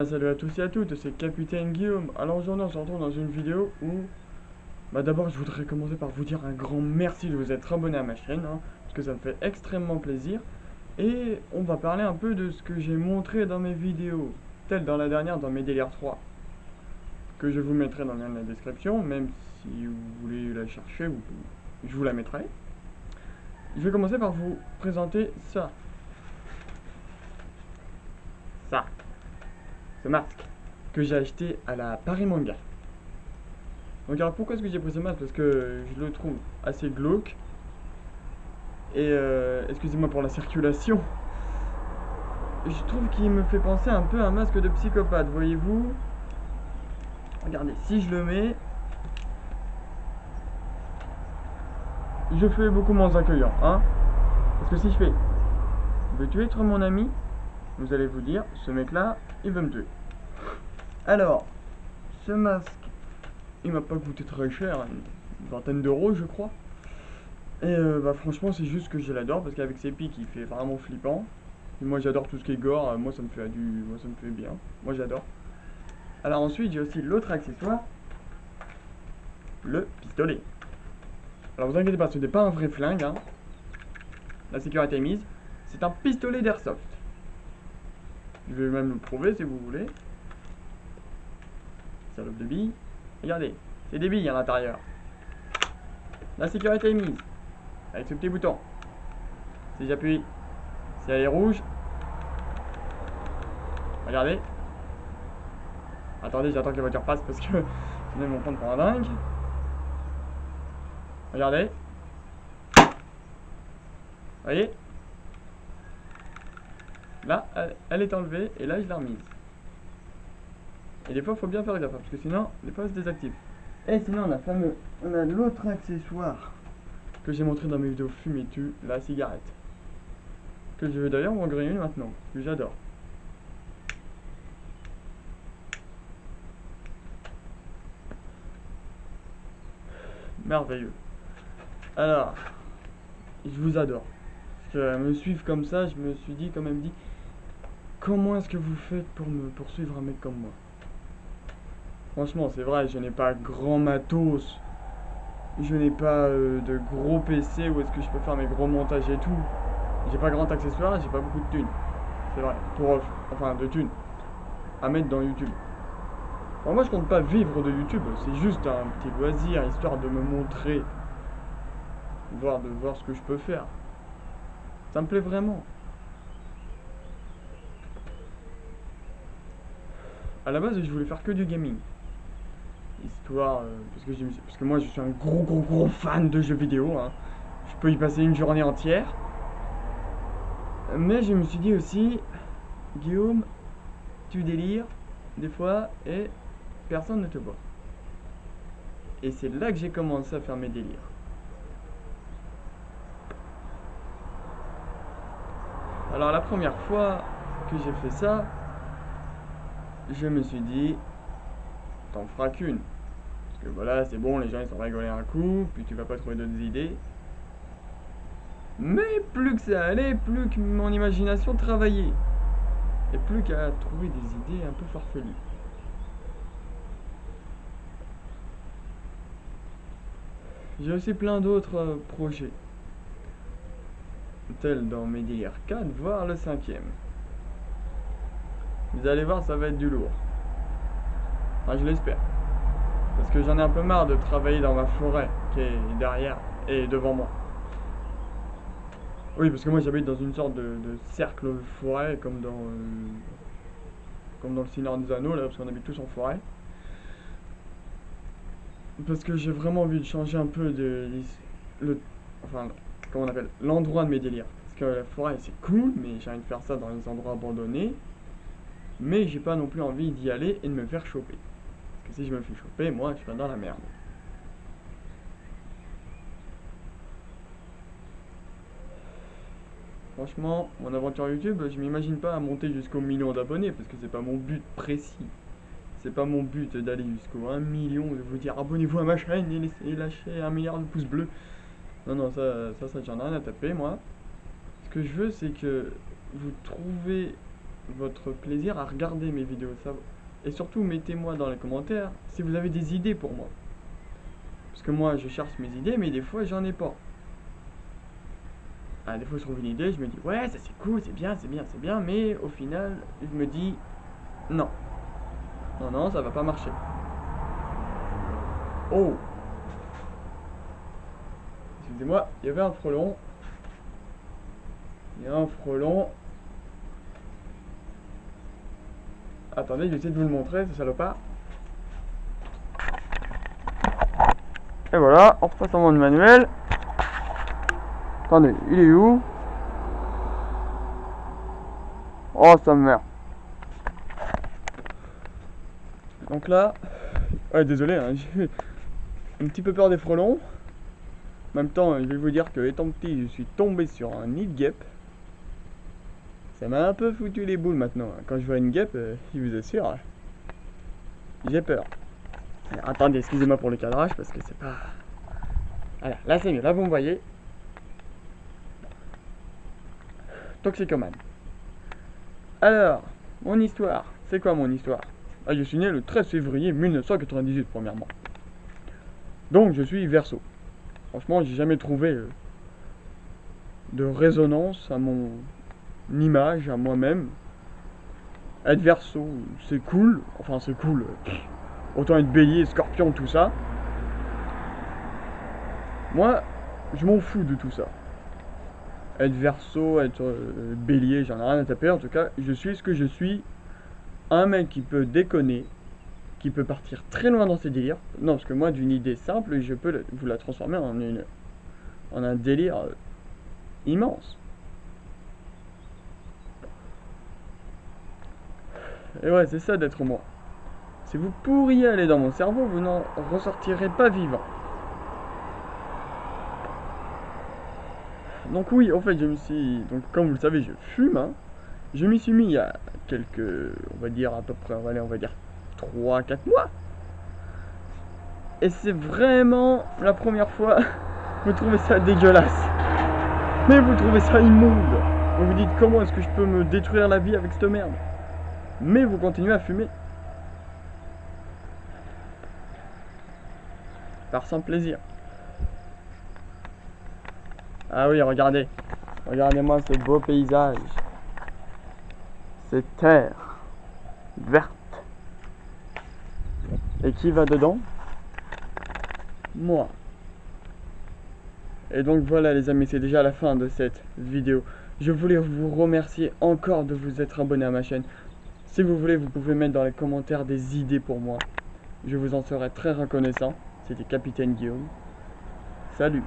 Salut à tous et à toutes, c'est Capitaine Guillaume. Alors aujourd'hui on se retrouve dans une vidéo où d'abord je voudrais commencer par vous dire un grand merci de vous être abonné à ma chaîne, parce que ça me fait extrêmement plaisir. Et on va parler un peu de ce que j'ai montré dans mes vidéos, tel dans la dernière, dans mes délires 3, que je vous mettrai dans le lien de la description, même si vous voulez la chercher, je vous la mettrai. Je vais commencer par vous présenter ça. Ce masque que j'ai acheté à la Paris Manga. Donc alors pourquoi est-ce que j'ai pris ce masque? Parce que je le trouve assez glauque. Et excusez-moi pour la circulation. Je trouve qu'il me fait penser un peu à un masque de psychopathe, voyez-vous. Regardez, si je le mets, je fais beaucoup moins accueillant, hein. Parce que si je fais, veux-tu être mon ami? Vous allez vous dire, ce mec-là, il veut me tuer. Alors, ce masque, il m'a pas coûté très cher, une vingtaine d'euros je crois. Et franchement c'est juste que je l'adore parce qu'avec ses pics il fait vraiment flippant. Et moi j'adore tout ce qui est gore, moi ça me fait bien, moi j'adore. Alors ensuite j'ai aussi l'autre accessoire, le pistolet. Alors vous inquiétez pas, ce n'est pas un vrai flingue, hein. La sécurité est mise, c'est un pistolet d'airsoft. Je vais même le prouver si vous voulez. Salope de billes. Regardez, c'est des billes à l'intérieur. La sécurité est mise, avec ce petit bouton. Si j'appuie, si elle est rouge, regardez. Attendez, j'attends que la voiture passe parce que sinon ils vont prendre pour un dingue. Regardez. Voyez. Là, elle est enlevée et là je l'ai remise. Et des fois il faut bien faire gaffe parce que sinon des fois elle se désactive. Et sinon on a l'autre accessoire que j'ai montré dans mes vidéos Fumetu, la cigarette. Que je vais d'ailleurs m'en griller une maintenant, que j'adore. Merveilleux. Alors, je vous adore. Parce que me suivre comme ça, je me suis dit quand même comment est-ce que vous faites pour me poursuivre un mec comme moi? Franchement, c'est vrai, je n'ai pas grand matos. Je n'ai pas de gros PC où est-ce que je peux faire mes gros montages et tout. J'ai pas grand accessoire, j'ai pas beaucoup de thunes. C'est vrai, enfin de thunes à mettre dans YouTube. Alors moi je compte pas vivre de YouTube, c'est juste un petit loisir, histoire de me montrer, de voir ce que je peux faire. Ça me plaît vraiment. À la base je voulais faire que du gaming. Histoire, parce que moi je suis un gros fan de jeux vidéo, hein. Je peux y passer une journée entière. Mais je me suis dit aussi, Guillaume, tu délires des fois et personne ne te voit. Et c'est là que j'ai commencé à faire mes délires. Alors la première fois que j'ai fait ça, je me suis dit, t'en feras qu'une. Parce que voilà, c'est bon, les gens ils sont rigolés un coup, puis tu vas pas trouver d'autres idées. Mais plus que ça allait, plus que mon imagination travaillait. Et plus qu'à trouver des idées un peu farfelues. J'ai aussi plein d'autres projets. Tels dans mes délires 4, voire le 5e. Vous allez voir, ça va être du lourd. Enfin, je l'espère. Parce que j'en ai un peu marre de travailler dans ma forêt qui est derrière et devant moi. Oui, parce que moi j'habite dans une sorte de cercle forêt comme dans le Seigneur des Anneaux, là, parce qu'on habite tous en forêt. Parce que j'ai vraiment envie de changer un peu comment on appelle, l'endroit de mes délires. Parce que la forêt c'est cool, mais j'ai envie de faire ça dans les endroits abandonnés. Mais j'ai pas non plus envie d'y aller et de me faire choper. Parce que si je me fais choper, moi je serai dans la merde. Franchement, mon aventure YouTube, je m'imagine pas à monter jusqu'au million d'abonnés parce que c'est pas mon but précis. C'est pas mon but d'aller jusqu'au 1 million, de vous dire abonnez-vous à ma chaîne et lâchez 1 milliard de pouces bleus. Non, ça j'en ai rien à taper, moi. Ce que je veux, c'est que vous trouvez votre plaisir à regarder mes vidéos. Ça... Et surtout, mettez-moi dans les commentaires si vous avez des idées pour moi. Parce que moi, je cherche mes idées, mais des fois, j'en ai pas. Ah, des fois, je trouve une idée, je me dis, ouais, ça c'est cool, c'est bien, c'est bien, c'est bien, mais au final, je me dis, non. Non, non, ça va pas marcher. Oh! Excusez-moi, il y avait un frelon. Il y a un frelon. Attendez, je vais essayer de vous le montrer, ce salopard. Et voilà, on repasse en mode manuel. Attendez, il est où? Oh, ça me merde. Donc là, ouais, désolé, hein, j'ai un petit peu peur des frelons. En même temps, je vais vous dire que étant petit, je suis tombé sur un nid de guêpe. Ça m'a un peu foutu les boules maintenant. Quand je vois une guêpe, je vous assure, j'ai peur. Alors, attendez, excusez-moi pour le cadrage parce que c'est pas... Voilà, là c'est mieux, là vous me voyez. Toxicomane. Alors, mon histoire, c'est quoi mon histoire? Ah, je suis né le 13 février 1998 premièrement. Donc je suis Verseau. Franchement, j'ai jamais trouvé de résonance à mon image, à moi-même. Être Verseau, c'est cool. Enfin, c'est cool. Autant être Bélier, Scorpion, tout ça. Moi, je m'en fous de tout ça. Être Verseau, être Bélier, j'en ai rien à taper. En tout cas, je suis ce que je suis. Un mec qui peut déconner, qui peut partir très loin dans ses délires. Non, parce que moi, d'une idée simple, je peux vous la transformer en un délire immense. Et ouais, c'est ça d'être moi. Si vous pourriez aller dans mon cerveau, vous n'en ressortirez pas vivant. Donc oui, en fait, je me suis... Donc comme vous le savez, je fume, hein. Je m'y suis mis il y a quelques... On va dire à peu près, on va dire 3-4 mois. Et c'est vraiment la première fois vous trouvez ça dégueulasse. Mais vous trouvez ça immonde. Vous vous dites comment est-ce que je peux me détruire la vie avec cette merde. Mais vous continuez à fumer. Par simple plaisir. Ah oui, regardez. Regardez-moi ce beau paysage. Cette terre verte. Et qui va dedans? Moi. Et donc voilà les amis, c'est déjà la fin de cette vidéo. Je voulais vous remercier encore de vous être abonné à ma chaîne. Si vous voulez, vous pouvez mettre dans les commentaires des idées pour moi. Je vous en serai très reconnaissant. C'était Capitaine Guillaume. Salut!